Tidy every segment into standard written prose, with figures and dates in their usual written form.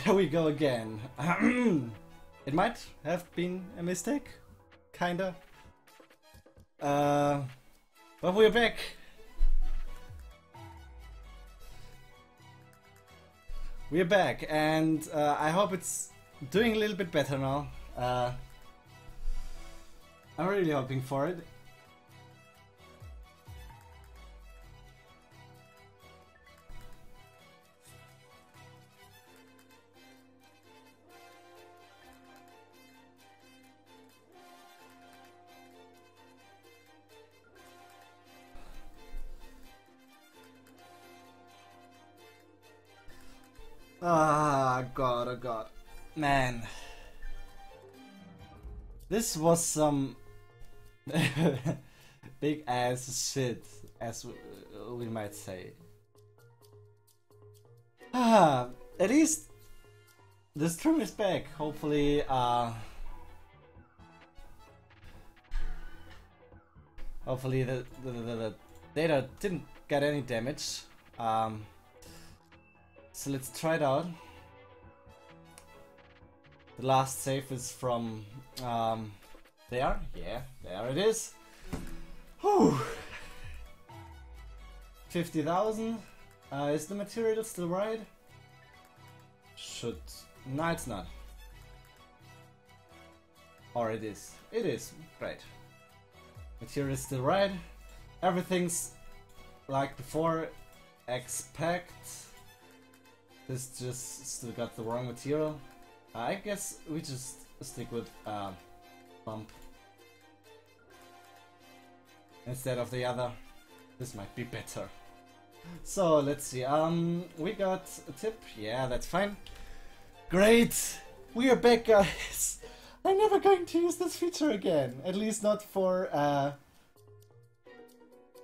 there we go again. It might have been a mistake, kinda. But we're back. We're back, and I hope it's doing a little bit better now. I'm really hoping for it. Ah, God, oh God. Man. This was some big ass shit, as we might say. Ah, at least the stream is back. Hopefully, hopefully the data didn't get any damage. So let's try it out. The last save is from there. Yeah, there it is. Whew. 50,000. Is the material still right? Should. No, it's not. Or it is. It is. Great. Material is still right. Everything's like before. Expect. This just still got the wrong material. I guess we just stick with bump instead of the other. This might be better. So let's see. We got a tip. Yeah, that's fine. Great. We are back, guys. I'm never going to use this feature again. At least not for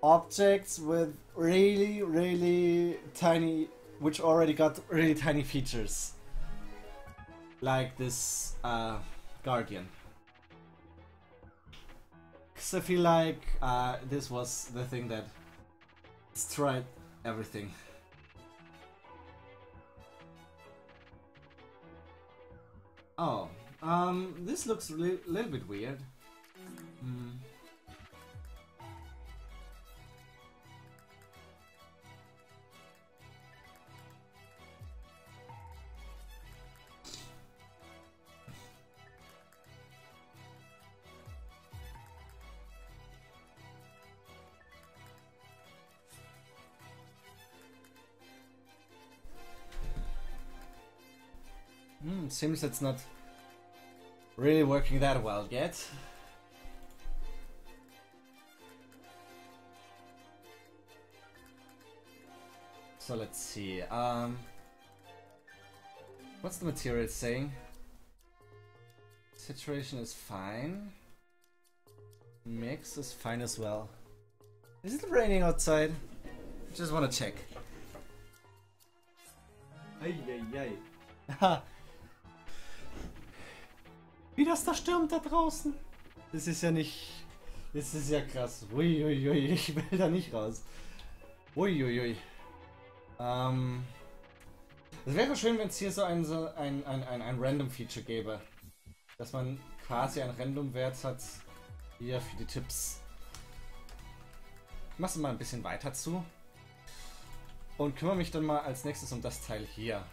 objects with really tiny, which already got really tiny features. Like this Guardian. Because I feel like this was the thing that destroyed everything. Oh, this looks a little bit weird. Seems it's not really working that well yet. So let's see. What's the material saying? Saturation is fine. Mix is fine as well. Is it raining outside? Just want to check. Haha. Wie das da stürmt da draußen. Das ist ja nicht... Das ist ja krass. Uiuiui, ich will da nicht raus. Uiuiui. Es wäre schön, wenn es hier so ein Random Feature gäbe. Dass man quasi einen Random Wert hat hier für die Tipps. Ich mache es mal ein bisschen weiter zu. Und kümmere mich dann mal als nächstes um das Teil hier.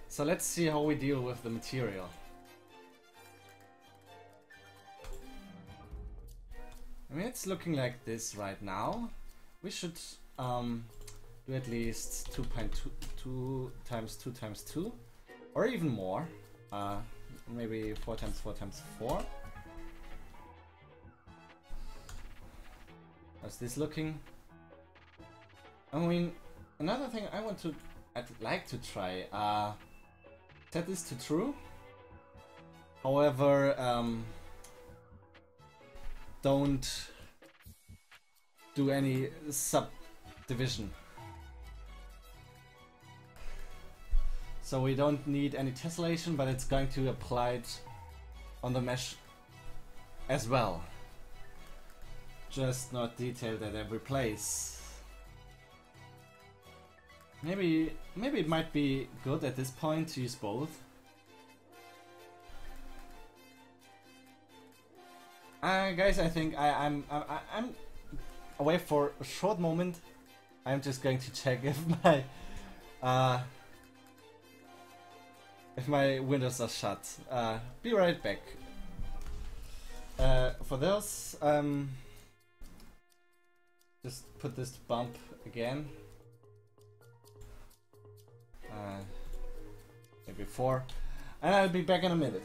So let's see how we deal with the material. I mean, it's looking like this right now. We should do at least 2.2 times 2 times 2, or even more. Maybe 4 times 4 times 4. How's this looking? I mean, another thing I'd like to try. Set this to true. However, don't do any subdivision. So we don't need any tessellation, but it's going to apply it on the mesh as well. Just not detailed at every place. Maybe it might be good at this point to use both. Guys, I think I'm away for a short moment. I'm just going to check if my windows are shut. Be right back. For those, just put this to bump again. Maybe 4, and I'll be back in a minute.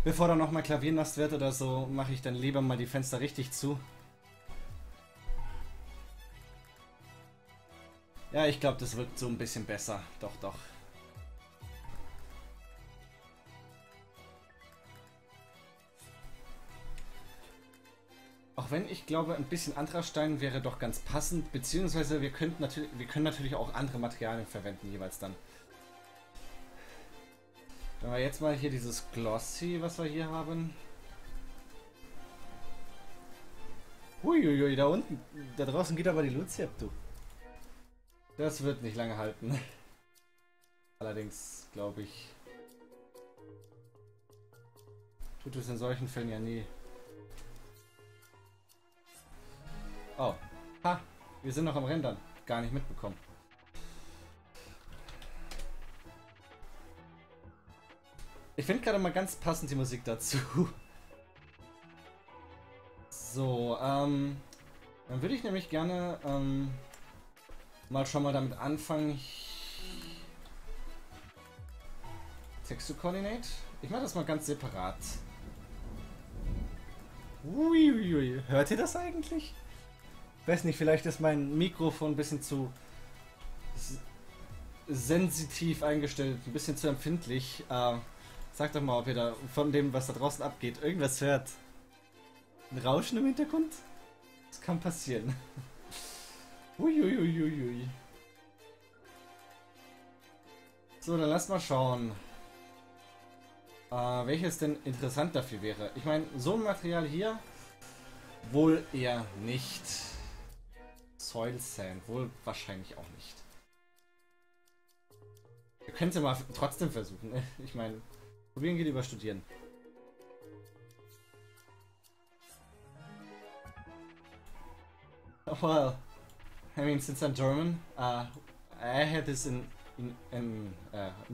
Bevor da noch mal Klavier nass wird oder so, mache ich dann lieber mal die Fenster richtig zu. Ja, ich glaube, das wirkt so ein bisschen besser. Doch, doch. Auch wenn ich glaube, ein bisschen anderer Stein wäre doch ganz passend, beziehungsweise wir können natürlich auch andere Materialien verwenden jeweils dann. Wenn wir jetzt mal hier dieses Glossy, was wir hier haben. Huiuiui, da unten, da draußen geht aber die Luzi ab, du. Das wird nicht lange halten. Allerdings, glaube ich, tut es in solchen Fällen ja nie. Oh, ha, wir sind noch am Rendern. Gar nicht mitbekommen. Ich finde gerade mal ganz passend die Musik dazu. So, dann würde ich nämlich gerne mal schon mal damit anfangen. Texture Coordinate. Ich mache das mal ganz separat. Uiuiui. Hört ihr das eigentlich? Ich weiß nicht, vielleicht ist mein Mikrofon ein bisschen zu sensitiv eingestellt, ein bisschen zu empfindlich. Sagt doch mal, ob ihr da von dem, was da draußen abgeht, irgendwas hört. Ein Rauschen im Hintergrund? Das kann passieren. Uiuiuiui. So, dann lass mal schauen, welches denn interessant dafür wäre. Ich meine, so ein Material hier wohl eher nicht. Soil Sand wohl wahrscheinlich auch nicht. Ihr könnt es ja mal trotzdem versuchen. Ich meine, probieren geht über studieren. Well, I mean, since I'm German, I had this in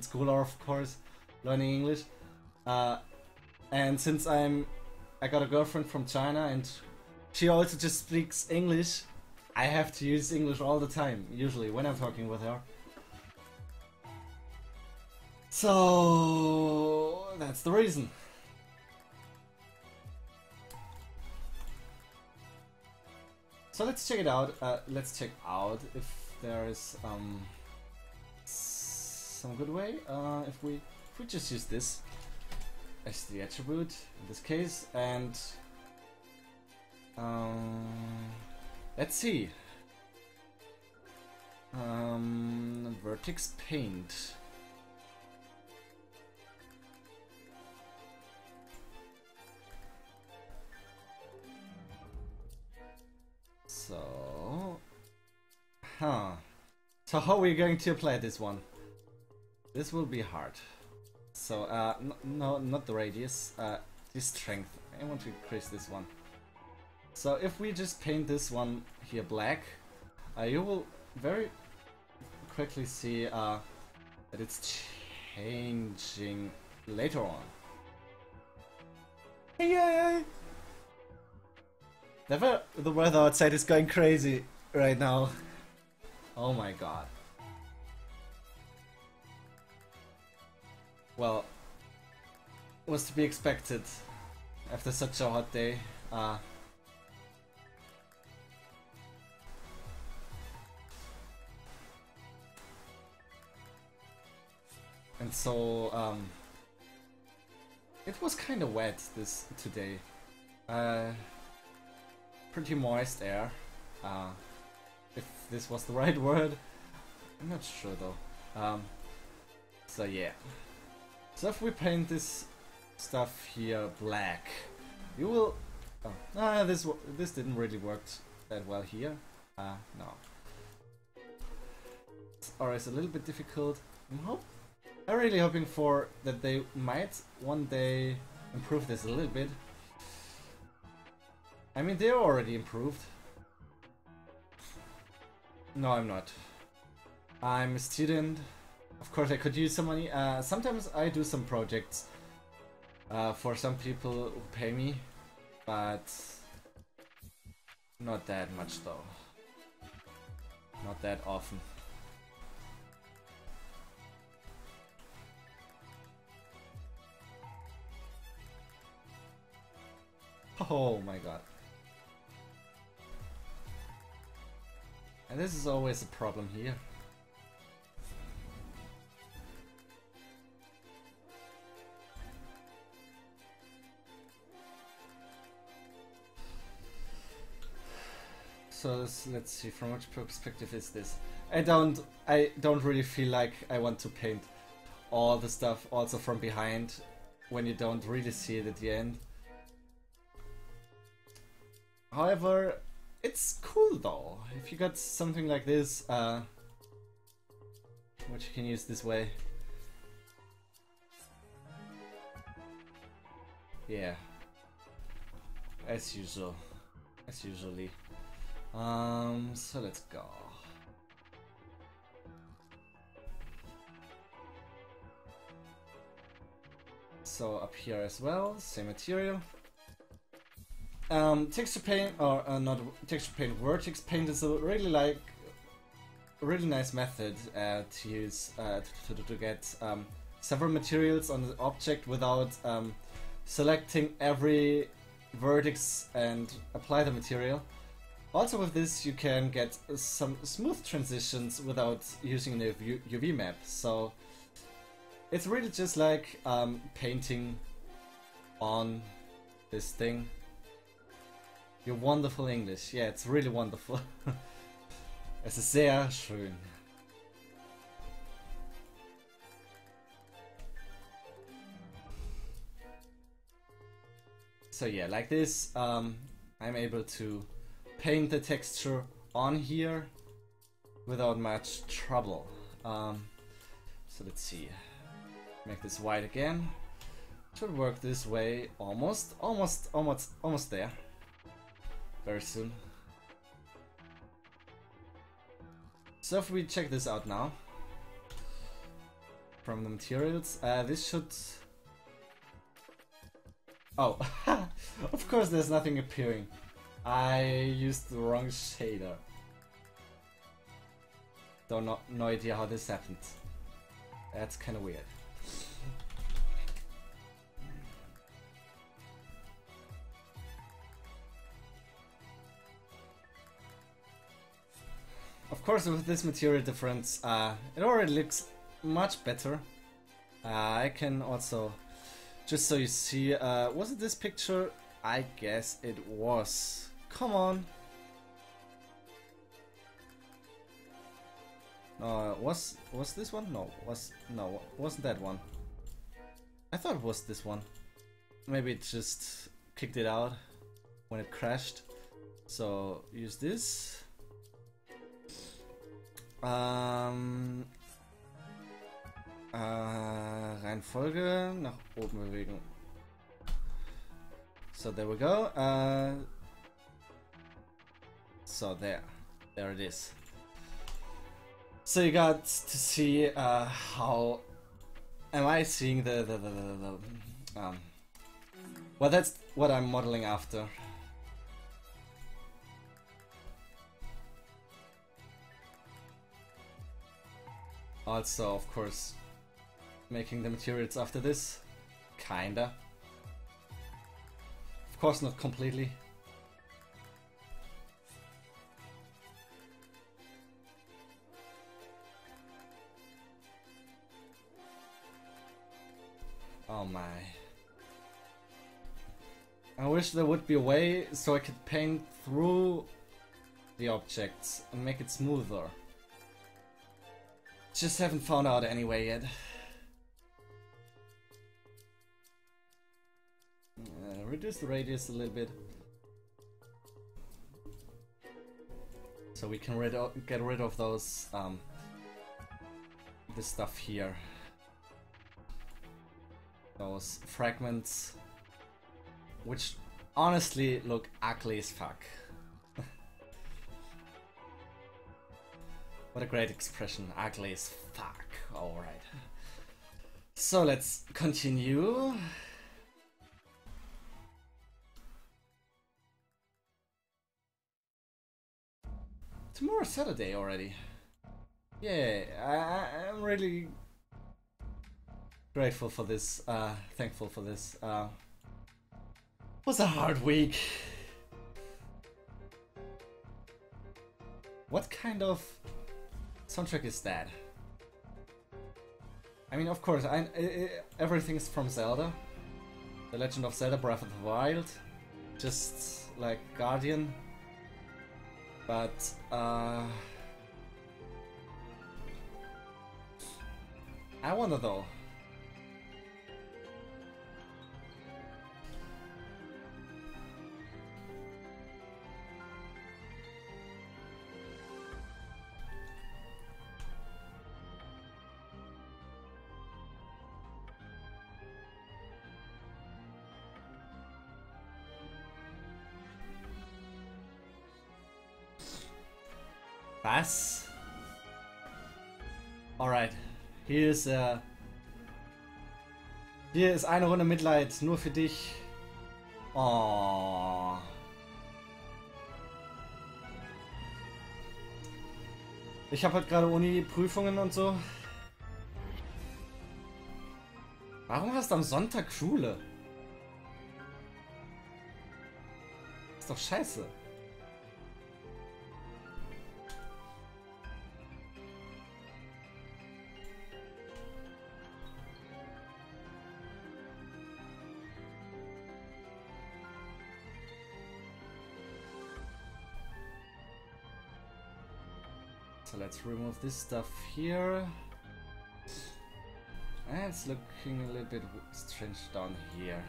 school, of course, learning English. And since I got a girlfriend from China and she also just speaks English, I have to use English all the time, usually when I'm talking with her. So that's the reason. So let's check it out. Let's check out if there is some good way. If we just use this as the attribute in this case, and let's see. Vertex paint. So, so how are we going to apply this one? This will be hard. So, no, not the radius, the strength. I want to increase this one. So if we just paint this one here black, you will very quickly see that it's changing later on. Yay! The weather outside is going crazy right now. Oh my god. well, was to be expected after such a hot day. And so, it was kind of wet today. Pretty moist air. If this was the right word, I'm not sure though. So yeah. So if we paint this stuff here black, you will. Oh, this didn't really work that well here. No. Or it's a little bit difficult. I'm really hoping for that they might one day improve this a little bit. I mean, they're already improved. No, I'm not. I'm a student. Of course, I could use some money. Sometimes I do some projects for some people who pay me, but not that much though. Not that often. Oh my god. And this is always a problem here. So let's see, from which perspective is this? I don't really feel like I want to paint all the stuff also from behind when you don't really see it at the end. However, it's cool though, if you got something like this, which you can use this way. Yeah. As usual. As usually. So let's go. So up here as well, same material. Texture paint, or not texture paint, vertex paint is a really nice method to use to get several materials on the object without selecting every vertex and apply the material. Also with this you can get some smooth transitions without using the UV map, so it's really just like painting on this thing. Your wonderful English. Yeah, it's really wonderful. Es ist sehr schön. So yeah, like this, I'm able to paint the texture on here without much trouble. So let's see. Make this white again. Should work this way almost there. Very soon. So if we check this out now from the materials, this should. Oh, of course there's nothing appearing. I used the wrong shader. No idea how this happened. That's kind of weird. Of course, with this material difference, it already looks much better. I can also, just so you see, was it this picture? I guess it was. Come on. Was this one? No, wasn't that one. I thought it was this one. Maybe it just kicked it out when it crashed. So use this. Reihenfolge nach oben bewegen. So there we go. So there it is. So you got to see how am I seeing well, that's what I'm modeling after. Also, of course, making the materials after this. Kinda. Of course not completely. Oh my. I wish there would be a way so I could paint through the objects and make it smoother. Just haven't found out any way yet. Reduce the radius a little bit. So we can get rid of those, this stuff here. Those fragments, which honestly look ugly as fuck. What a great expression, ugly as fuck. Alright. So let's continue. Tomorrow's Saturday already. Yeah, I'm really grateful for this, thankful for this. Was a hard week. What kind of soundtrack is that? I mean, of course, everything's from Zelda. The Legend of Zelda Breath of the Wild. Just like Guardian. But, I wonder though. Was? Alright. Hier ist eine Runde Mitleid, nur für dich. Oh. Ich habe halt gerade Uni-Prüfungen und so. Warum hast du am Sonntag Schule? Ist doch scheiße. So let's remove this stuff here. And it's looking a little bit strange down here.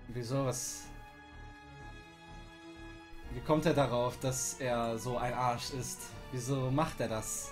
Wieso was? Wie kommt er darauf, dass er so ein Arsch ist? Wieso macht er das?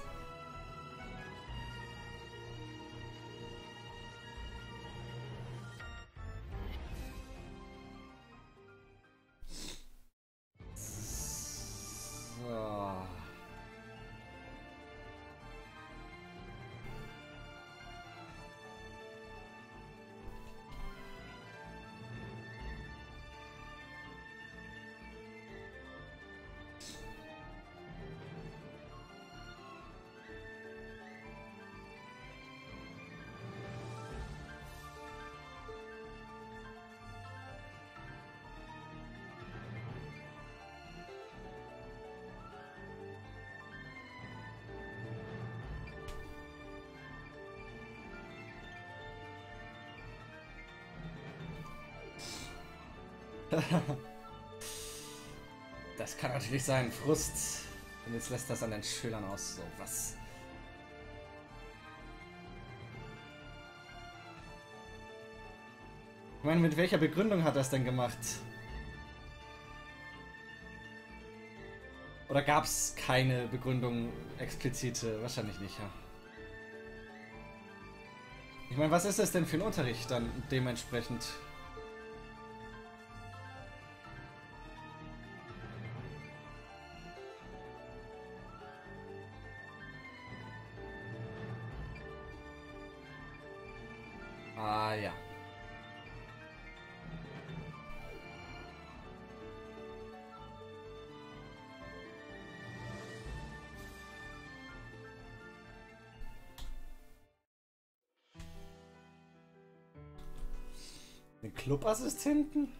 Das kann natürlich sein, Frust. Und jetzt lässt das an den Schülern aus. So, was? Ich meine, mit welcher Begründung hat er es denn gemacht? Oder gab es keine Begründung explizite? Wahrscheinlich nicht, ja. Ich meine, was ist das denn für ein Unterricht dann dementsprechend? Ah ja. Den Clubassistenten?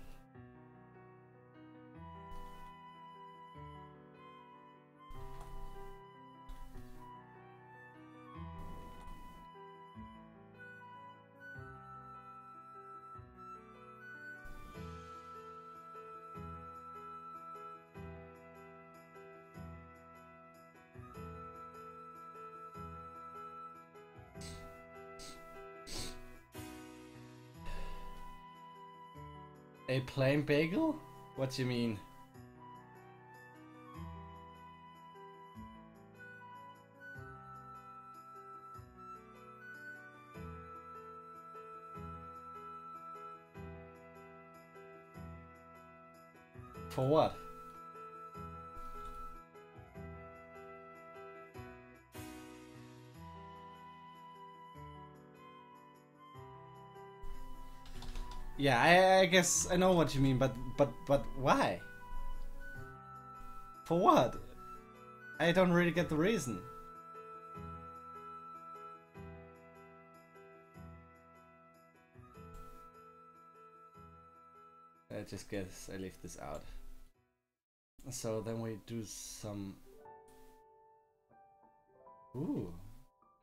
A plain bagel? What do you mean? For what? Yeah, I guess I know what you mean, but why? For what? I don't really get the reason. I just guess I leave this out. So then we do some... Ooh.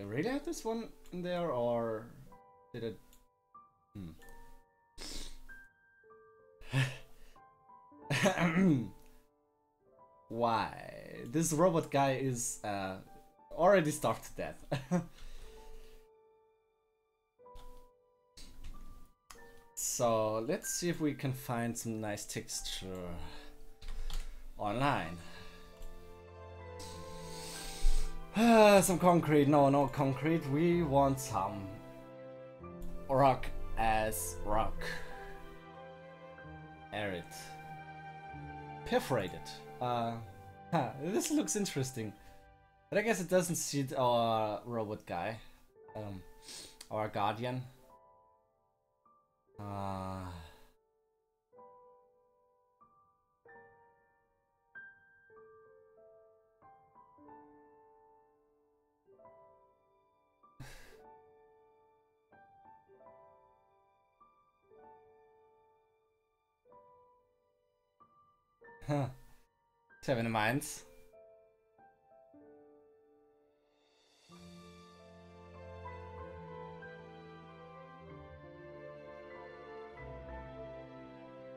I really had this one in there, or did it... Why? This robot guy is already starved to death. So let's see if we can find some nice texture online. Some concrete. No concrete. We want some rock as rock. Arid. Perforated. This looks interesting. But I guess it doesn't suit our robot guy. Our guardian. Tja, wenn du meinst.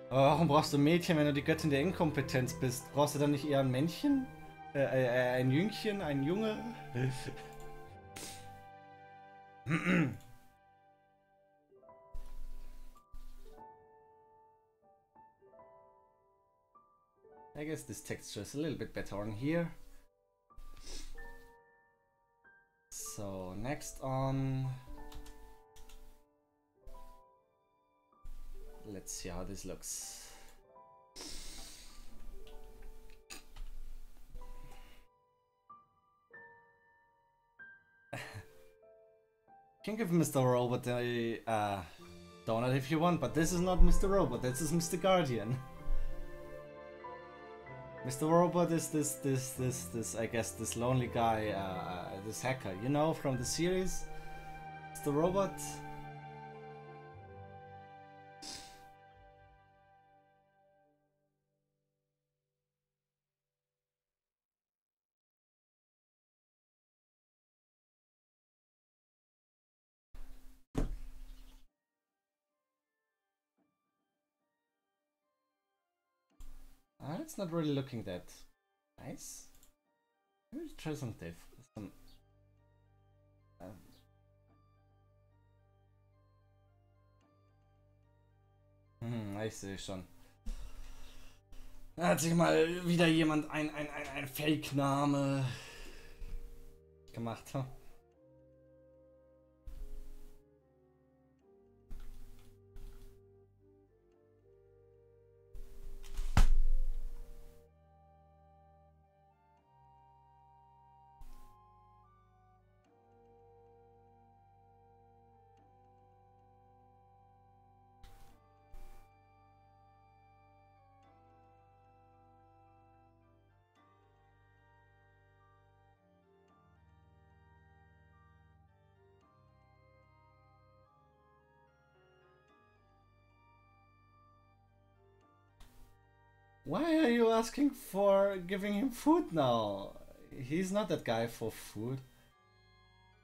Aber warum brauchst du ein Mädchen, wenn du die Göttin der Inkompetenz bist? Brauchst du dann nicht eher ein Männchen? Ein Jüngchen? Ein Junge? I guess this texture is a little bit better on here. So next on... Let's see how this looks. You can give Mr. Robot a donut if you want, but this is not Mr. Robot, this is Mr. Guardian. Mr. Robot is this I guess this lonely guy, this hacker, you know, from the series. Mr. Robot. It's not really looking that nice. Maybe try some diff. Ich sehe schon. Da hat sich mal wieder jemand ein Fake-Name gemacht. Huh? Why are you asking for giving him food now? He's not that guy for food.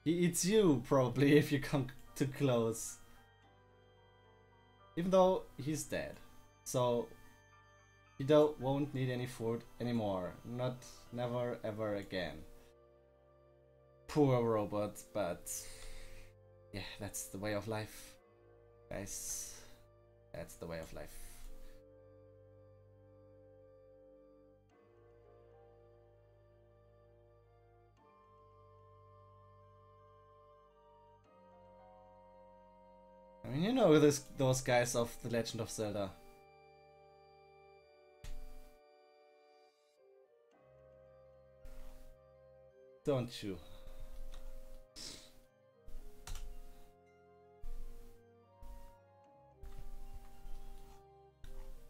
He eats you, probably, if you come too close. Even though he's dead. So, he won't need any food anymore. Never, ever again. Poor robot, but... yeah, that's the way of life. Guys, that's the way of life. I mean, you know those guys of the Legend of Zelda. Don't you?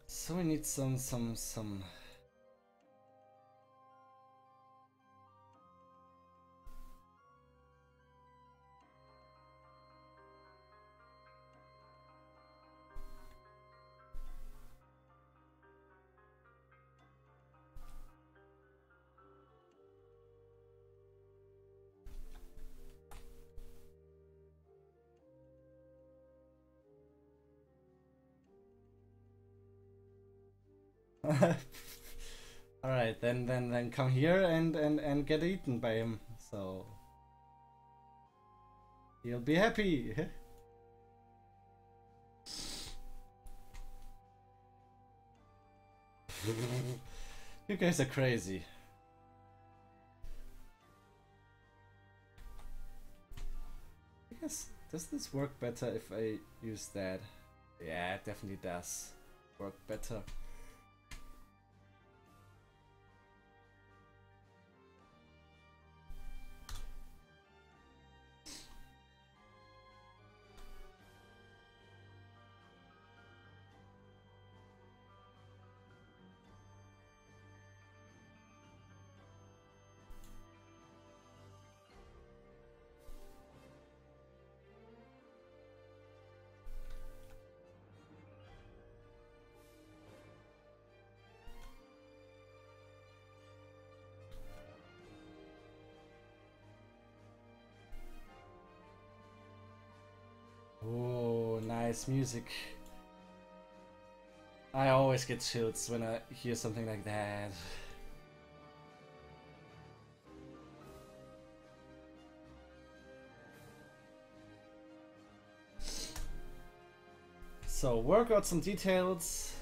So we need some Alright, then come here and get eaten by him, so he'll be happy. You guys are crazy. I guess, does this work better if I use that? Yeah, it definitely does work better. Oh, nice music. I always get chills when I hear something like that. So, work out some details.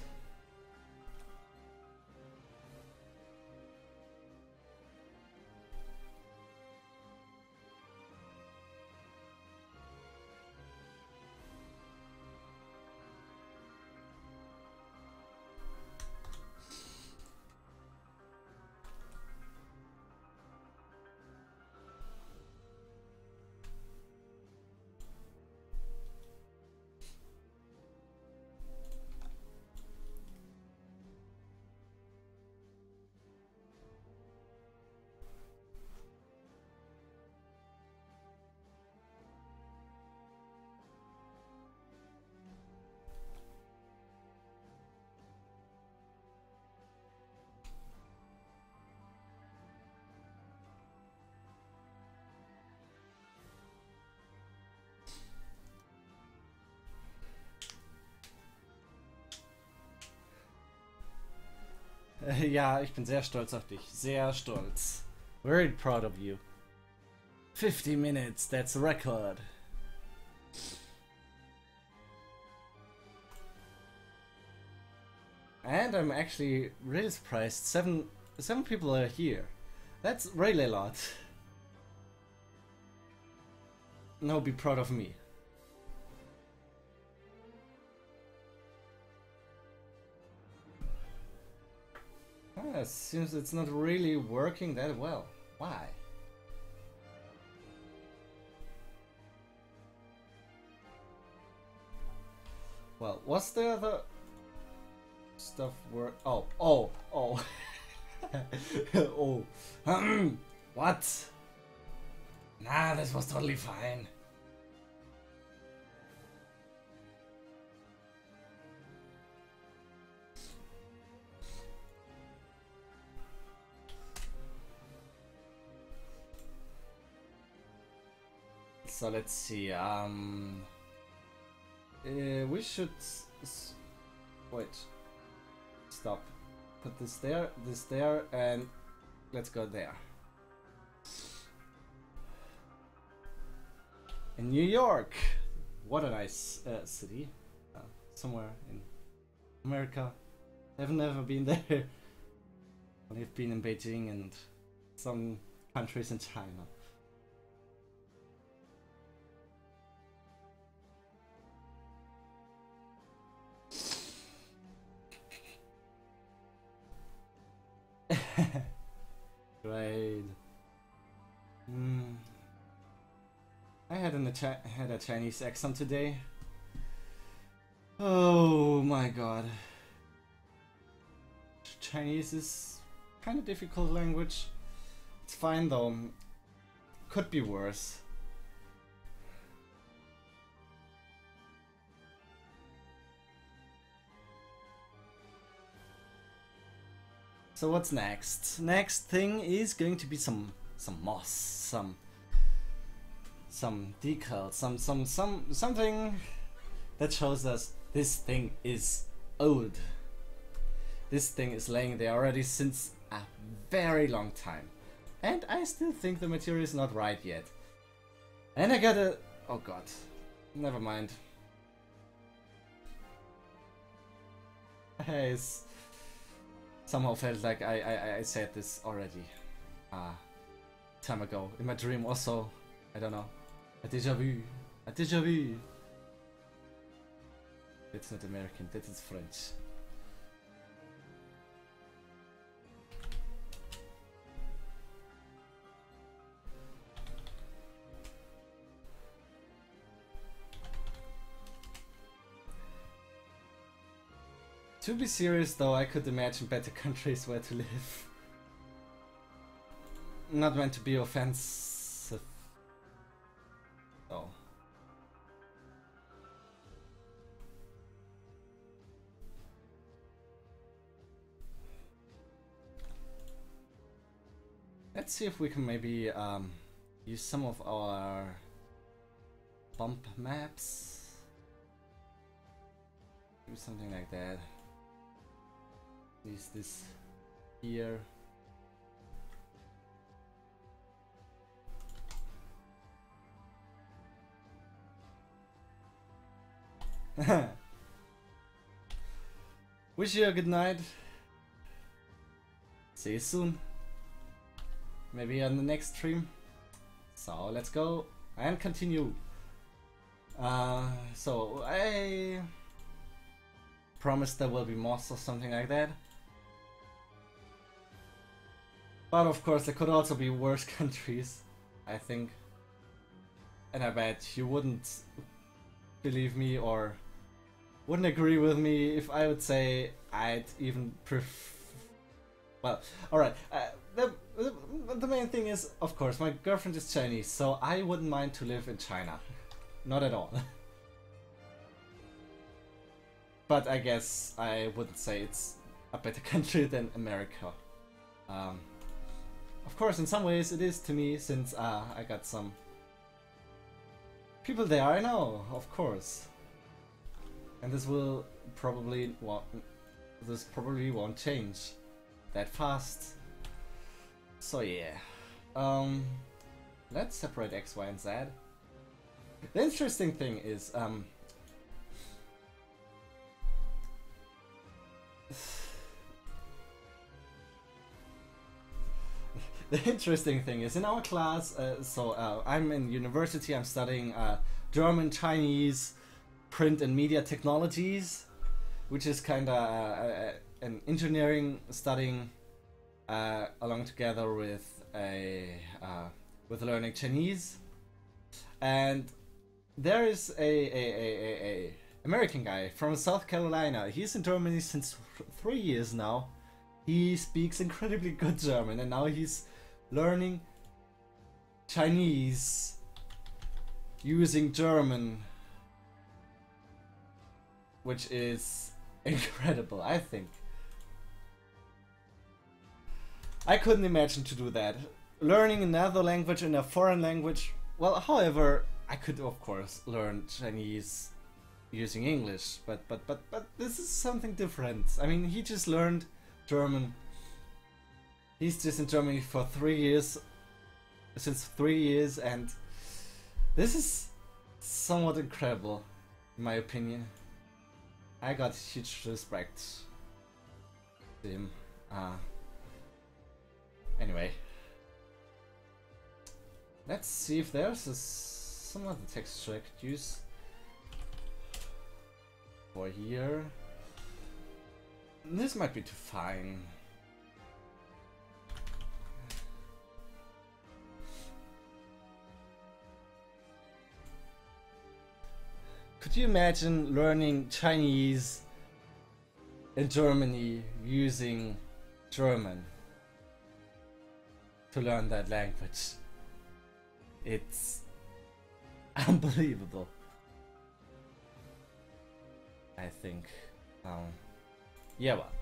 Ja, ich bin sehr stolz auf dich. Sehr stolz. Very proud of you. 50 minutes, that's a record. And I'm actually really surprised. Seven people are here. That's really a lot. No, be proud of me. It seems it's not really working that well. Why? Well, what's the other stuff work? Oh. Oh. What? Nah, this was totally fine. So let's see. We should wait. Stop. Put this there, and let's go there. In New York, what a nice city. Somewhere in America. I've never been there. Only have been in Beijing and some countries in China. Great. I had a Chinese accent today. Oh my god. Chinese is kind of difficult language. It's fine though. Could be worse. So what's next? Next thing is going to be some moss, some decals, something that shows us this thing is old. This thing is laying there already since a very long time. And I still think the material is not right yet. And I gotta... oh god. Never mind. I somehow felt like I said this already. Time ago. In my dream also. I don't know. A déjà vu. A déjà vu. That's not American, that is French. To be serious though, I could imagine better countries where to live. Not meant to be offensive. Oh. Let's see if we can maybe use some of our bump maps. Do something like that. Use this here. Wish you a good night. See you soon. Maybe on the next stream. So let's go and continue. So I promised there will be moss or something like that. But of course there could also be worse countries, I think. And I bet you wouldn't believe me or wouldn't agree with me if I would say I'd even well, alright. The main thing is, of course, my girlfriend is Chinese, so I wouldn't mind to live in China. Not at all. But I guess I wouldn't say it's a better country than America. Of course, in some ways it is to me, since I got some people there I know, of course. And this probably won't change that fast. So yeah. Let's separate X, Y, and Z. The interesting thing is the interesting thing is in our class, I'm in university, I'm studying German, Chinese, print and media technologies, which is kinda an engineering studying along together with learning Chinese. And there is a American guy from South Carolina. He's in Germany since 3 years now. He speaks incredibly good German, and now he's learning Chinese using German, which is incredible, I think. I couldn't imagine to do that. Learning another language in a foreign language, well, however, I could of course learn Chinese using English, but this is something different. I mean, he just learned German. He's just in Germany for 3 years, since 3 years, and this is somewhat incredible, in my opinion. I got huge respect to him. Anyway, let's see if there's some other texture I could use for here. This might be too fine. Could you imagine learning Chinese in Germany using German to learn that language? It's unbelievable, I think. Yeah, well.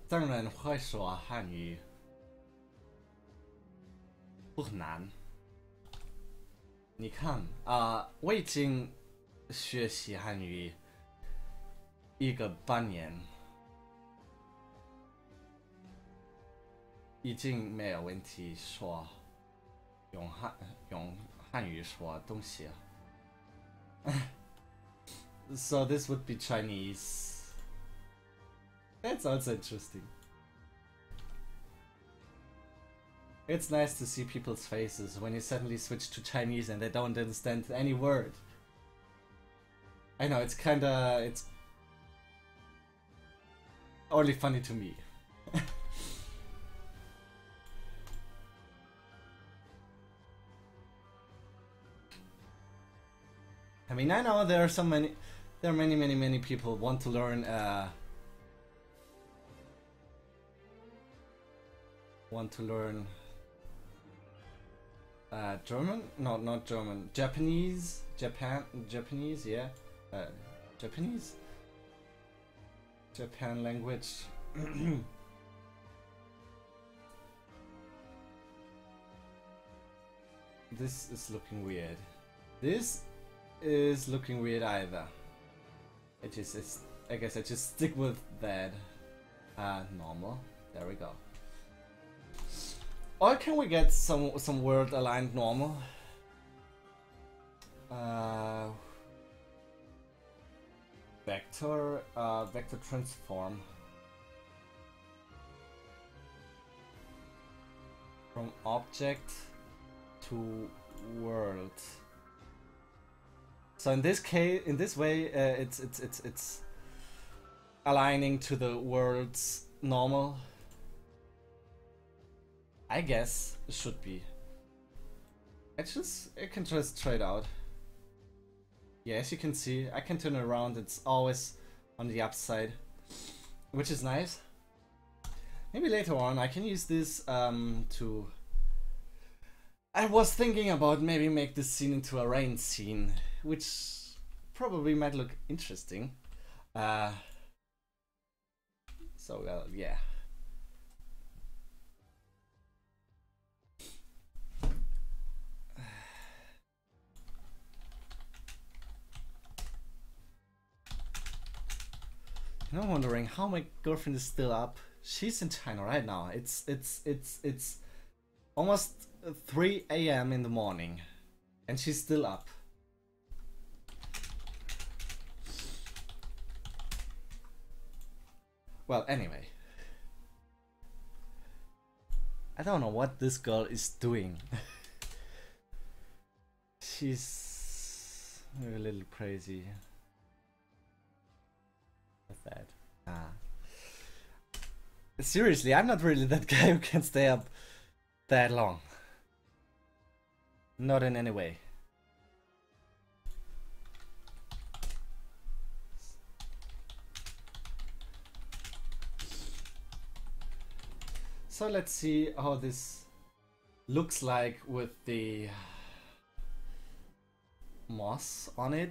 当然会说汉语不难。你看我已经学习汉语1个半年，已经没有问题说用汉语说东西。So this would be Chinese. That's also interesting. It's nice to see people's faces when you suddenly switch to Chinese and they don't understand any word. I know, it's only funny to me. I mean, I know there are many people want to learn German? No, not German. Japanese, yeah. Japanese? Japan language. This is looking weird. This is looking weird either. I guess I just stick with that. Normal. There we go. Or can we get some word aligned normal? Vector transform from object to world. So in this way, it's aligning to the world's normal. I guess it should be. It can just try it out. Yeah, as you can see, I can turn it around. It's always on the upside, which is nice. Maybe later on I can use this to. I was thinking about maybe make this scene into a rain scene, which probably might look interesting. So well, yeah. And I'm wondering how my girlfriend is still up. She's in China right now. It's almost 3 AM in the morning, and she's still up. Well, anyway, I don't know what this girl is doing. She's a little crazy. That. Seriously, I'm not really that guy who can stay up that long. Not in any way. So let's see how this looks like with the moss on it.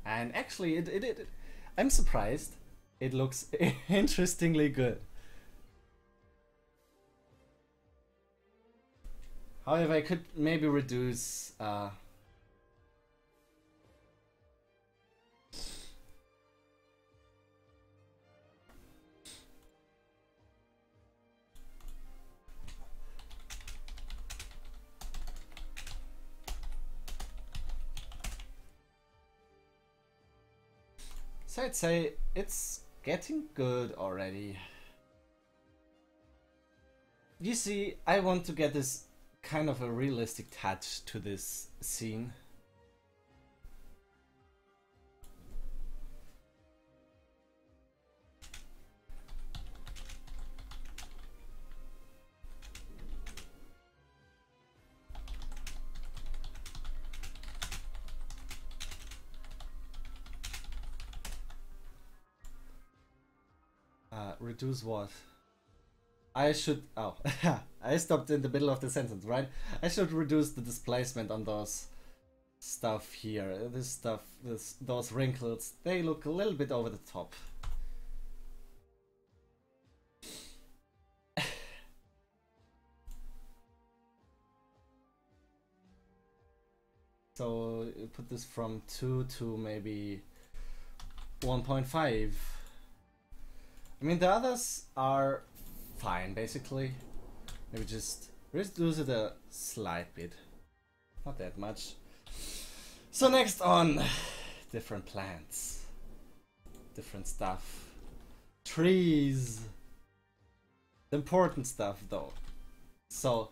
And actually I'm surprised. It looks interestingly good. However, I could maybe reduce so I'd say it's getting good already. You see, I want to get this kind of a realistic touch to this scene. Reduce what? I should... Oh, I stopped in the middle of the sentence, right? I should reduce the displacement on those stuff here. This stuff, those wrinkles, they look a little bit over the top. So put this from 2 to maybe 1.5. I mean, the others are fine, basically. Maybe just reduce it a slight bit. Not that much. So next on, different plants. Different stuff. Trees. The important stuff, though. So,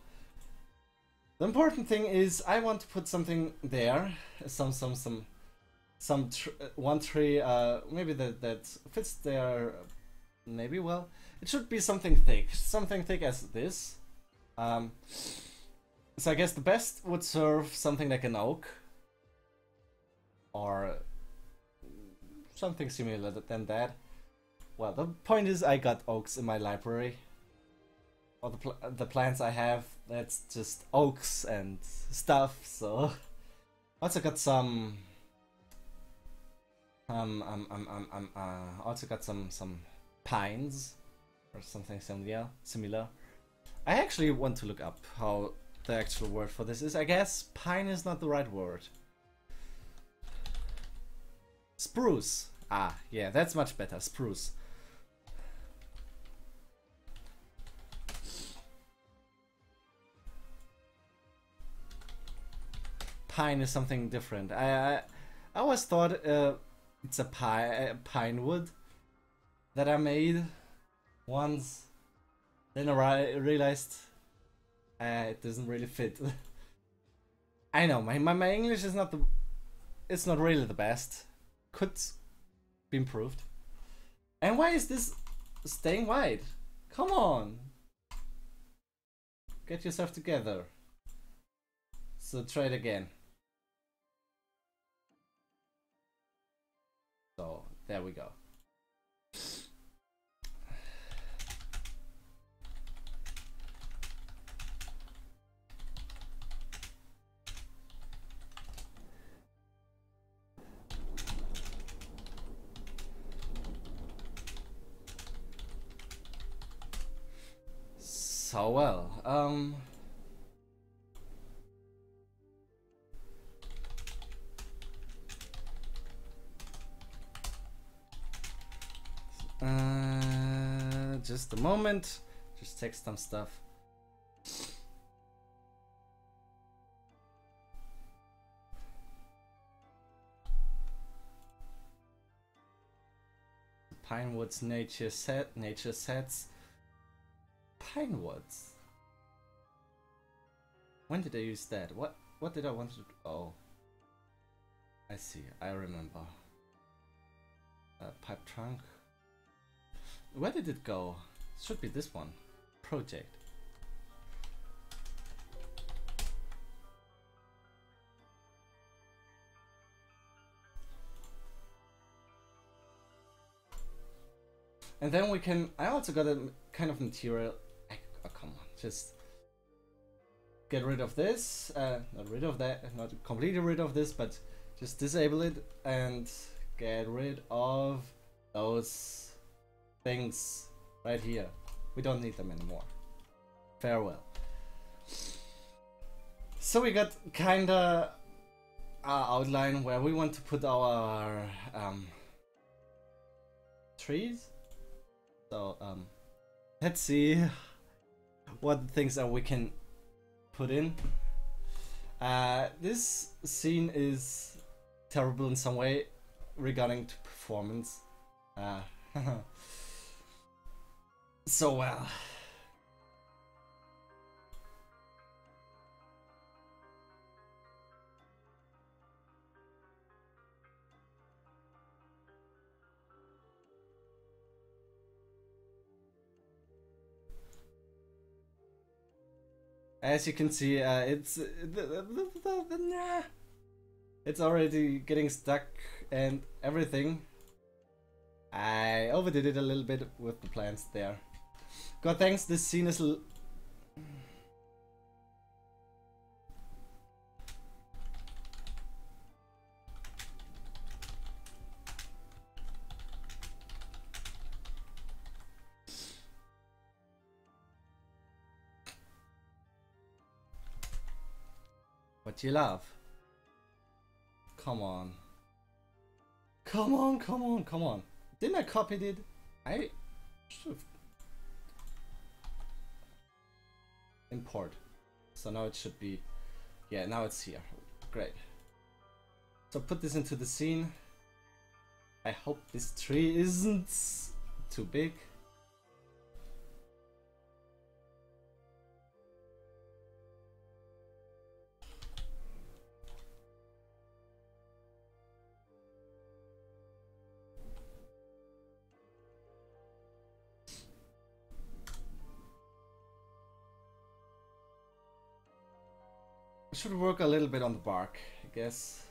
the important thing is I want to put something there. One tree, maybe that fits there. Maybe, well, it should be something thick as this. So I guess the best would serve something like an oak, or something similar than that. Well, the point is I got oaks in my library. All the plants I have, that's just oaks and stuff. So also got some some pines or something similar. I actually want to look up how the actual word for this is. I guess pine is not the right word. Spruce. Ah, yeah, that's much better. Spruce. Pine is something different. I always thought it's a pine wood that I made once. Then I realized it doesn't really fit. I know my English is not really the best. Could be improved. And why is this staying wide? Come on, get yourself together. So try it again. So there we go. So well, just a moment, just check some stuff. Pinewoods nature sets. Pinewoods. When did I use that? What did I want to? Oh, I see. I remember. Pipe trunk. Where did it go? It should be this one. Project. And then we can. I also got a kind of material. Oh, come on, just get rid of this, not rid of that, not completely rid of this, but just disable it and get rid of those things right here. We don't need them anymore. Farewell. So we got kinda outline where we want to put our trees. So let's see what things that we can put in. This scene is terrible in some way regarding to performance. So well. As you can see, it's already getting stuck and everything. I overdid it a little bit with the plants there. God thanks, this scene is what you love. Come on. Come on, come on, come on. Didn't I copy it? I should have import. So now it should be, yeah, now it's here. Great. So put this into the scene. I hope this tree isn't too big. Should work a little bit on the bark, I guess.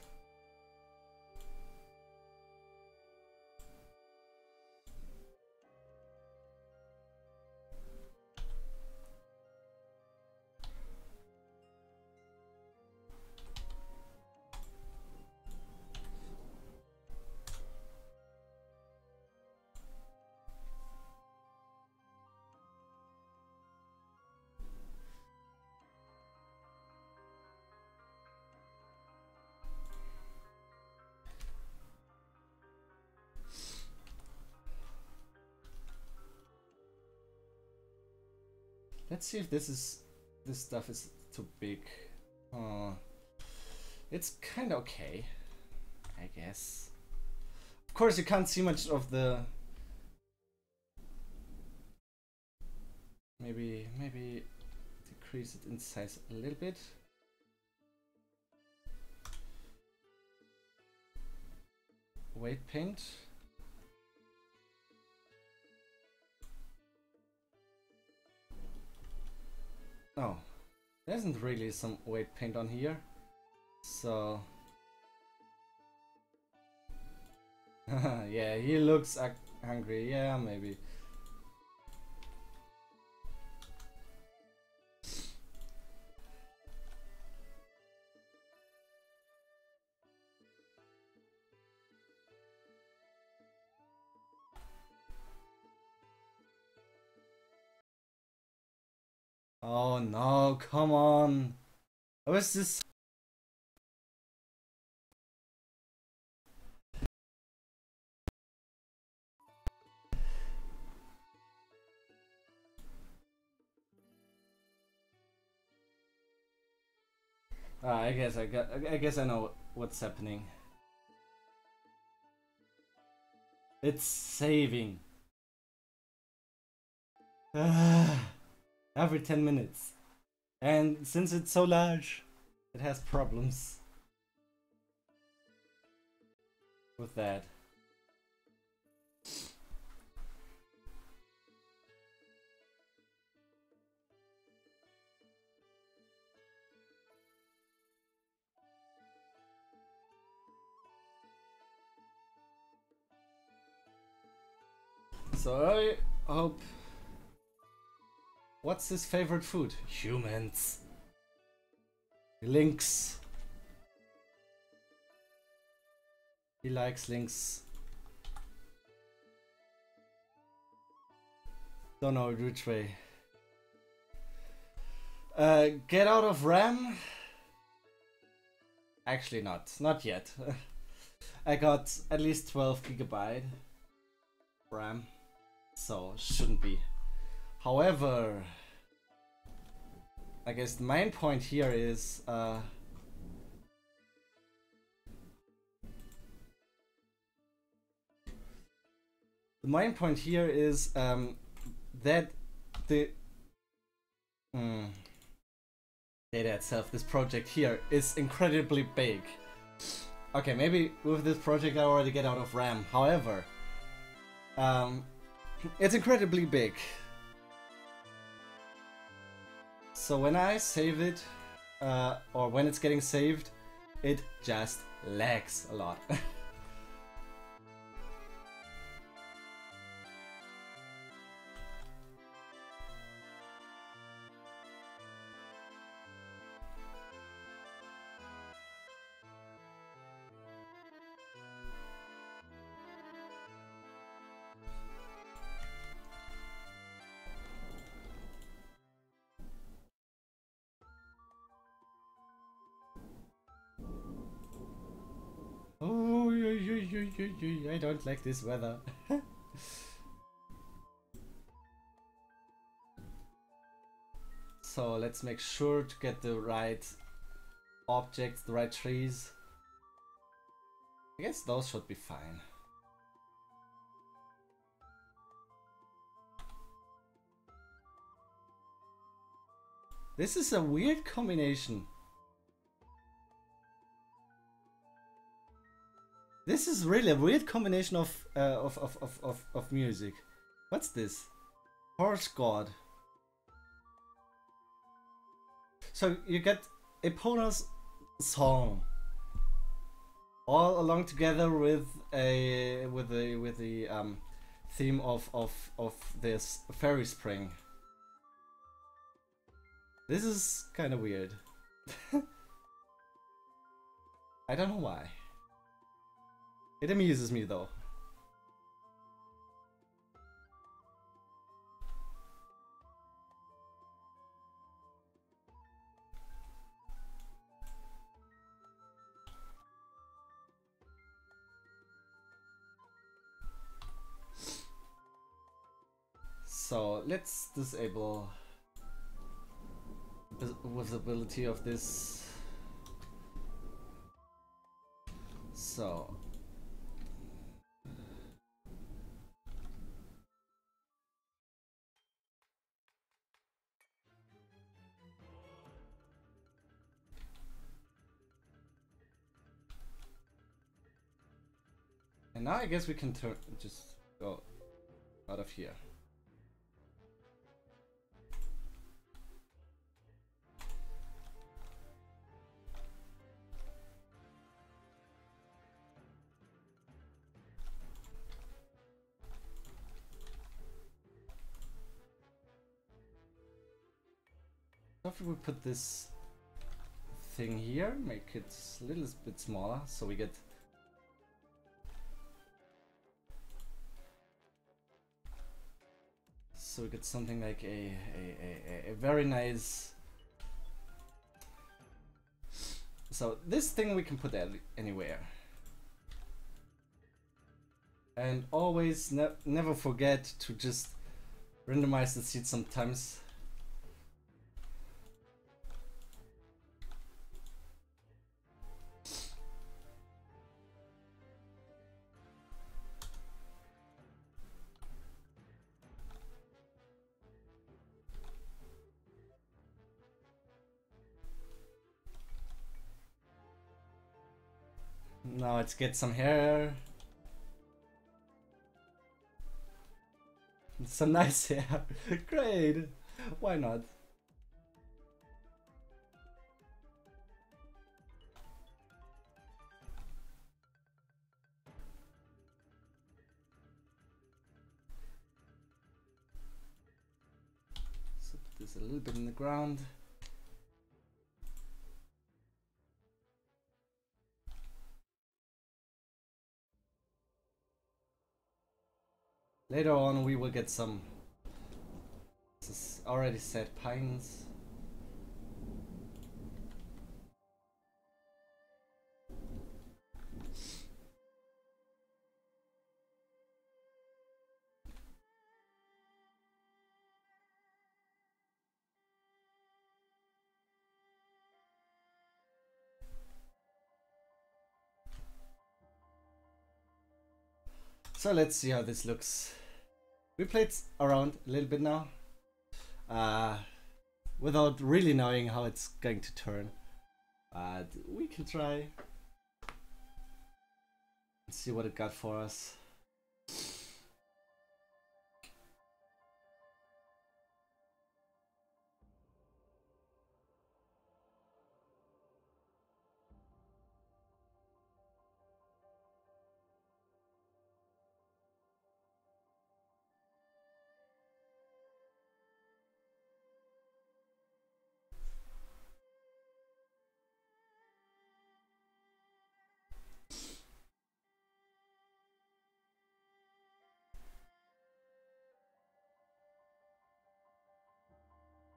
Let's see if this stuff is too big. It's kind of okay, I guess. Of course, you can't see much of the. Maybe decrease it in size a little bit. Weight paint. Oh, there isn't really some weight paint on here, so yeah, he looks hungry. Yeah, maybe. Oh no, come on. What is this? I guess I know what's happening. It's saving. Every 10 minutes. And since it's so large, it has problems with that. So I hope. What's his favorite food? Humans. Links. He likes links. Don't know which way. Get out of RAM? Actually not yet. I got at least 12 GB RAM, so shouldn't be. However, I guess the main point here is the main point here is that the data itself, this project here, is incredibly big. Okay, maybe with this project I already get out of RAM. However, it's incredibly big. So when I save it, or when it's getting saved, it just lags a lot. Oh, I don't like this weather. So let's make sure to get the right objects, the right trees. I guess those should be fine. This is a weird combination. This is really a weird combination of music. What's this? Horse God. So you get Epona's song all along together with the theme of this fairy spring. This is kind of weird. I don't know why. It amuses me though. So let's disable visibility of this. So and now I guess we can just go out of here. After we put this thing here, make it a little bit smaller, so we get something like a very nice. So this thing we can put anywhere, and always never forget to just randomize the seed sometimes. Now let's get some hair. Some nice hair. Great. Why not? So put this a little bit in the ground. Later on we will get some, this is already said, pines. So let's see how this looks. We played around a little bit now, without really knowing how it's going to turn. But we can try and see what it got for us.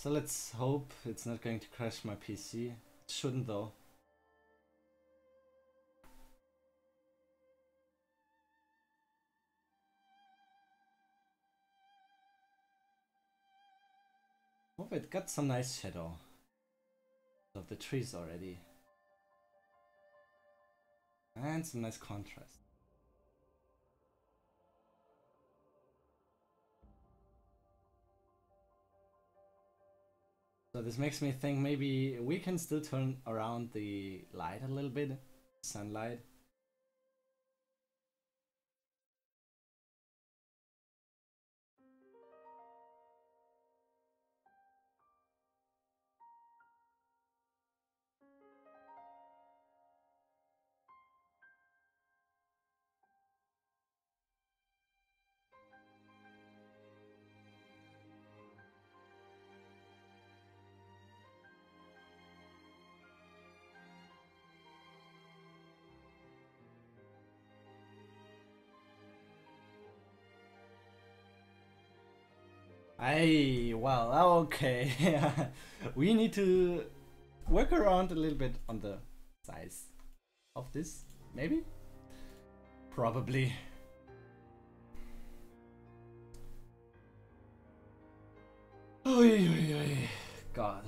So let's hope it's not going to crash my PC. It shouldn't though. Oh, it got some nice shadow of the trees already. And some nice contrast. So this makes me think maybe we can still turn around the light a little bit, sunlight. Well, okay. We need to work around a little bit on the size of this, maybe? Probably. Oy. God.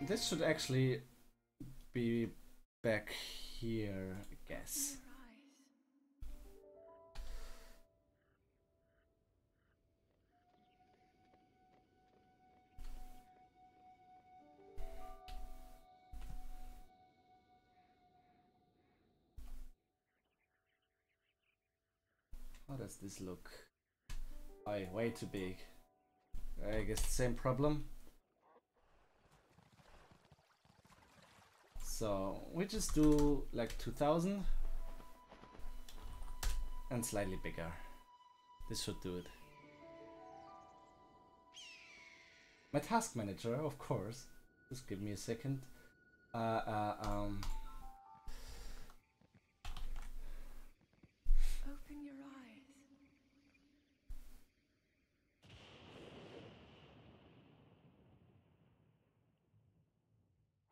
This should actually be back here, I guess. How does this look? Oh, way too big. I guess the same problem. So we just do like 2000 and slightly bigger. This should do it. My task manager, of course. Just give me a second. Open your eyes.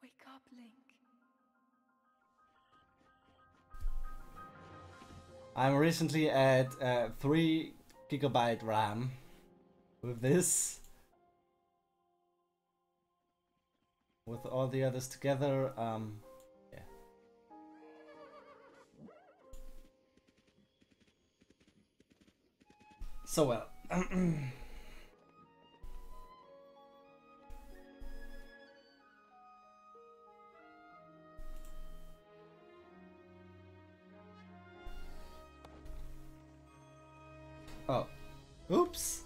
Wake up, Link. I'm recently at 3 GB RAM with this. With all the others together, yeah. So well. Oh, oops.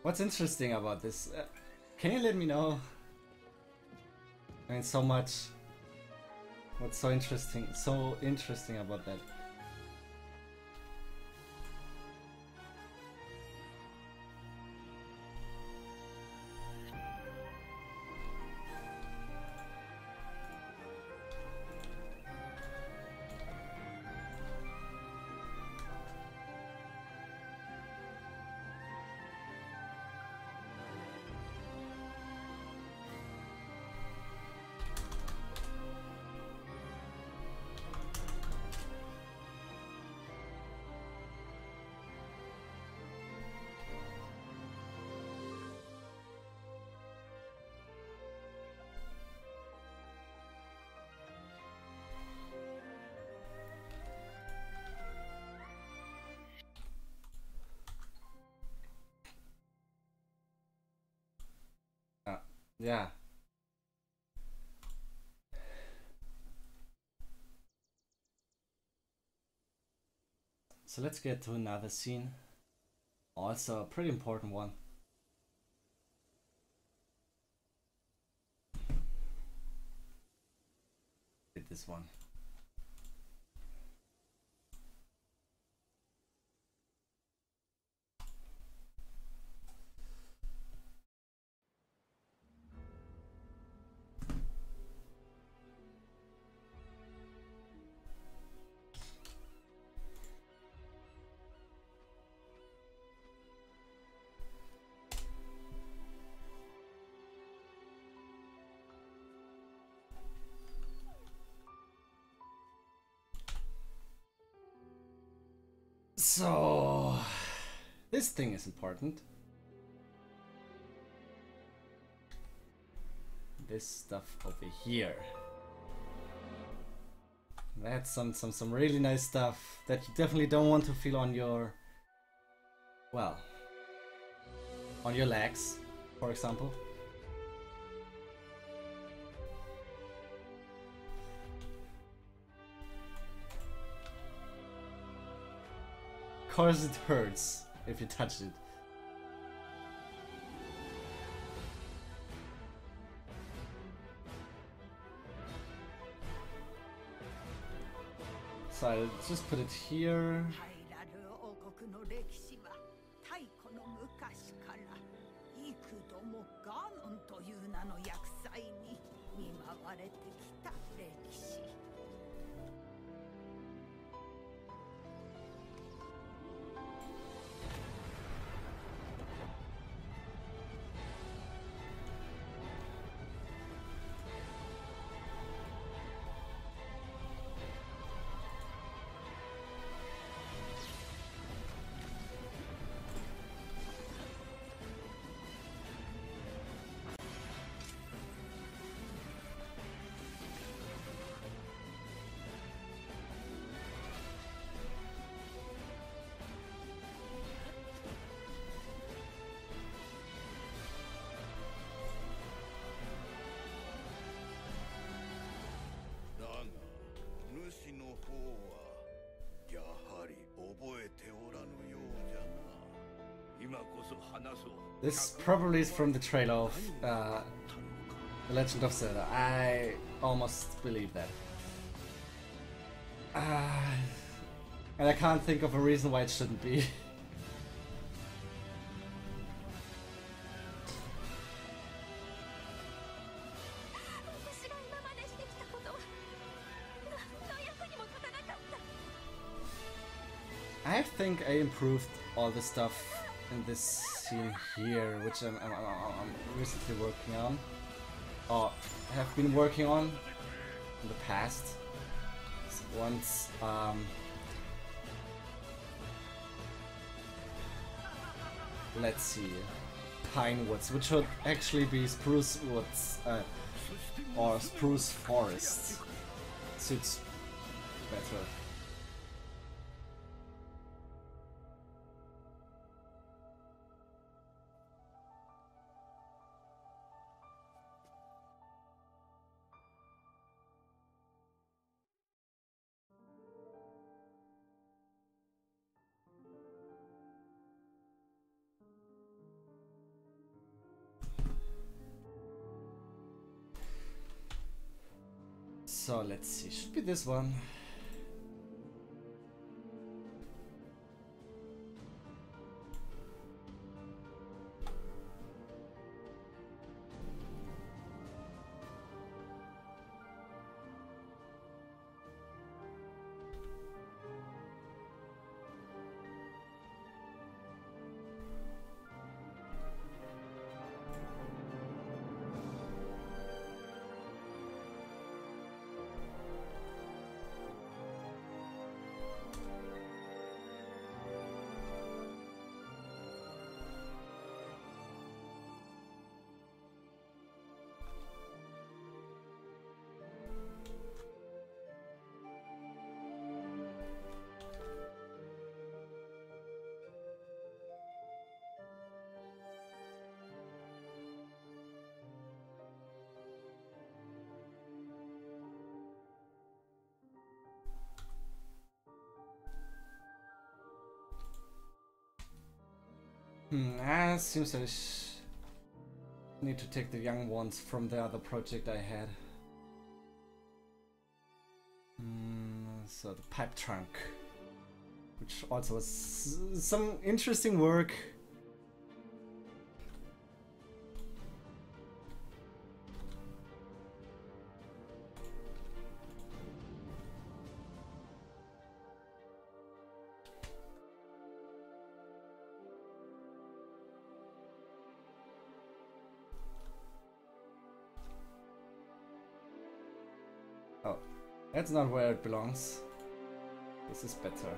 What's interesting about this? Can you let me know? I mean, so much. What's so interesting about that? Yeah. So let's get to another scene. Also a pretty important one. Did this one. So this thing is important. This stuff over here. That's some really nice stuff that you definitely don't want to feel on your, well, on your legs, for example. Of course it hurts if you touch it. So I'll just put it here. This probably is from the trailer of The Legend of Zelda. I almost believe that. And I can't think of a reason why it shouldn't be. I think I improved all the stuff in this scene here, which I'm recently working on, or have been working on in the past. So once, let's see, pine woods, which should actually be spruce woods, or spruce forests. Suits better. So let's see, should be this one. Seems I need to take the young ones from the other project I had. So the pipe trunk, which also was some interesting work. Oh, that's not where it belongs. This is better.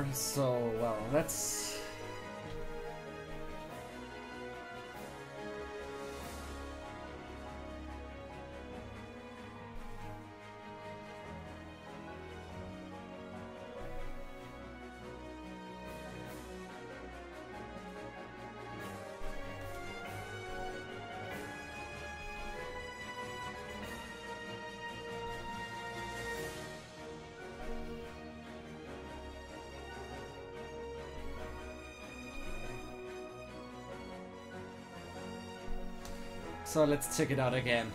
So, well, that's so let's check it out again.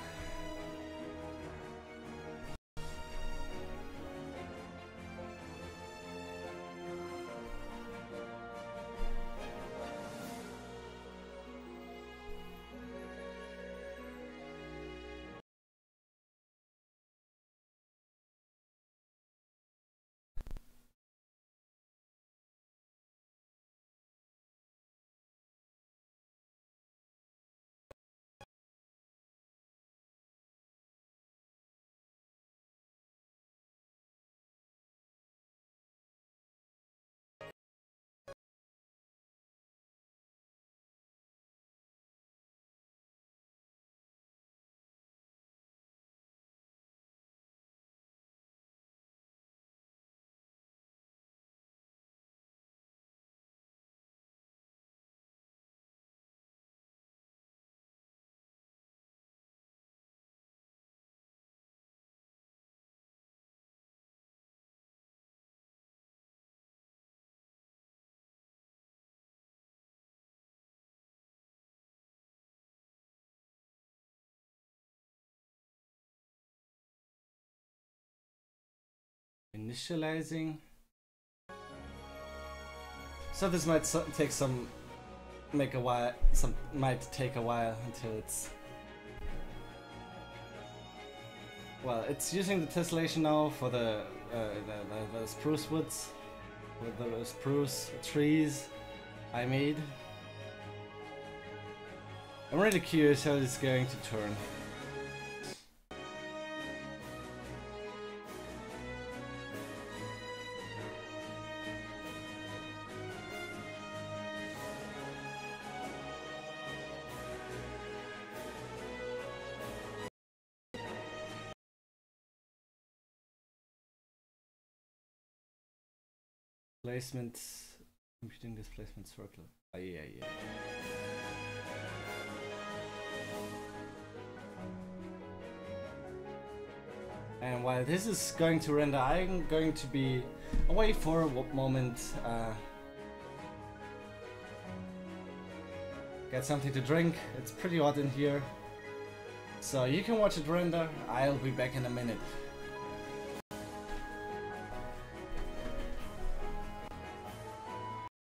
Initializing. So this might take might take a while until it's well, it's using the tessellation now for the spruce woods, with the spruce trees I made. I'm really curious how it's going to turn. Placement, computing displacement circle. Oh, yeah. And while this is going to render, I'm going to be away for a moment. Get something to drink. It's pretty hot in here. So you can watch it render. I'll be back in a minute.